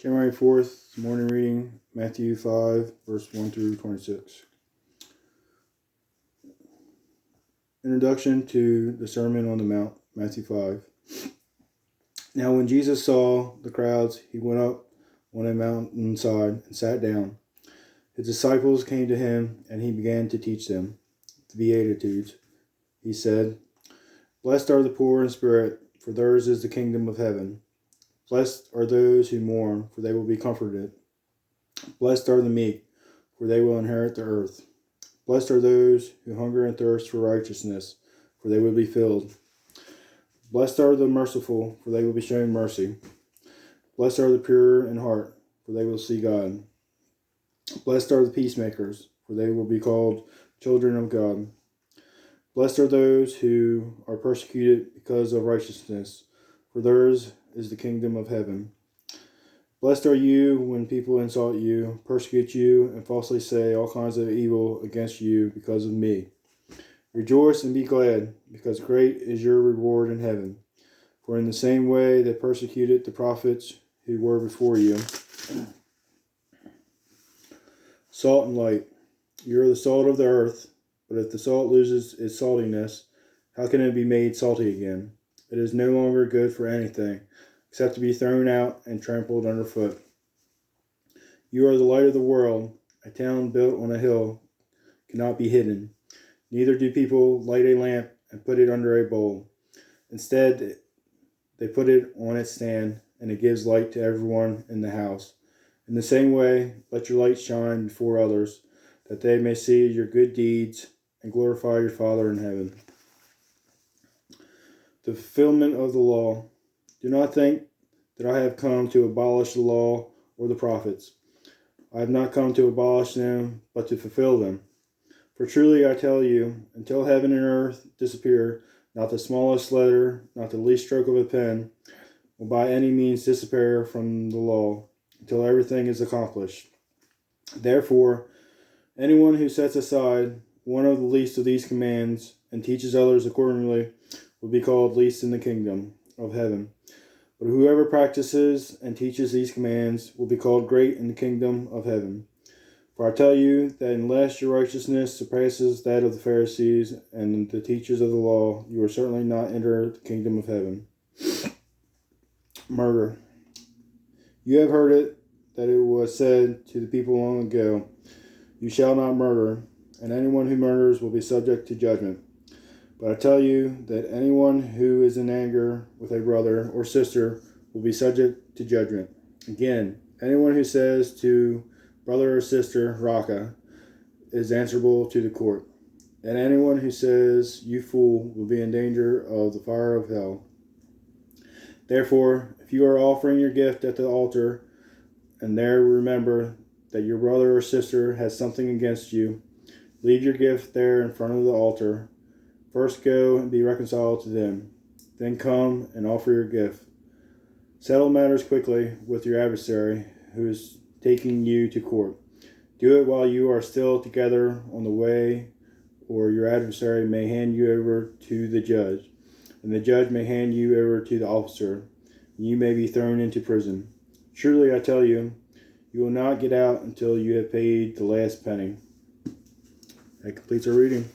January 4th, morning reading, Matthew 5, verse 1 through 26. Introduction to the Sermon on the Mount, Matthew 5. Now when Jesus saw the crowds, he went up on a mountainside and sat down. His disciples came to him, and he began to teach them the Beatitudes. He said, "Blessed are the poor in spirit, for theirs is the kingdom of heaven. Blessed are those who mourn, for they will be comforted. Blessed are the meek, for they will inherit the earth. Blessed are those who hunger and thirst for righteousness, for they will be filled. Blessed are the merciful, for they will be shown mercy. Blessed are the pure in heart, for they will see God. Blessed are the peacemakers, for they will be called children of God. Blessed are those who are persecuted because of righteousness, for theirs is the kingdom of heaven. Blessed are you when people insult you, persecute you, and falsely say all kinds of evil against you because of me. Rejoice and be glad, because great is your reward in heaven. For in the same way they persecuted the prophets who were before you. Salt and light. You are the salt of the earth, but if the salt loses its saltiness, how can it be made salty again? It is no longer good for anything, except to be thrown out and trampled underfoot. You are the light of the world. A town built on a hill cannot be hidden. Neither do people light a lamp and put it under a bowl. Instead, they put it on its stand, and it gives light to everyone in the house. In the same way, let your light shine before others, that they may see your good deeds and glorify your Father in heaven." The fulfillment of the law. Do not think that I have come to abolish the law or the prophets. I have not come to abolish them, but to fulfill them. For truly I tell you, until heaven and earth disappear, not the smallest letter, not the least stroke of a pen, will by any means disappear from the law, until everything is accomplished. Therefore, anyone who sets aside one of the least of these commands and teaches others accordingly will be called least in the kingdom of heaven. But whoever practices and teaches these commands will be called great in the kingdom of heaven. For I tell you that unless your righteousness surpasses that of the Pharisees and the teachers of the law, you will certainly not enter the kingdom of heaven. Murder. You have heard it, that it was said to the people long ago, "You shall not murder, and anyone who murders will be subject to judgment." But I tell you that anyone who is in anger with a brother or sister will be subject to judgment. Again, anyone who says to brother or sister, "Raka," is answerable to the court. And anyone who says, "You fool," will be in danger of the fire of hell. Therefore, if you are offering your gift at the altar, and there remember that your brother or sister has something against you, leave your gift there in front of the altar. First go and be reconciled to them. Then come and offer your gift. Settle matters quickly with your adversary who is taking you to court. Do it while you are still together on the way, or your adversary may hand you over to the judge, and the judge may hand you over to the officer, and you may be thrown into prison. Truly I tell you, you will not get out until you have paid the last penny. That completes our reading.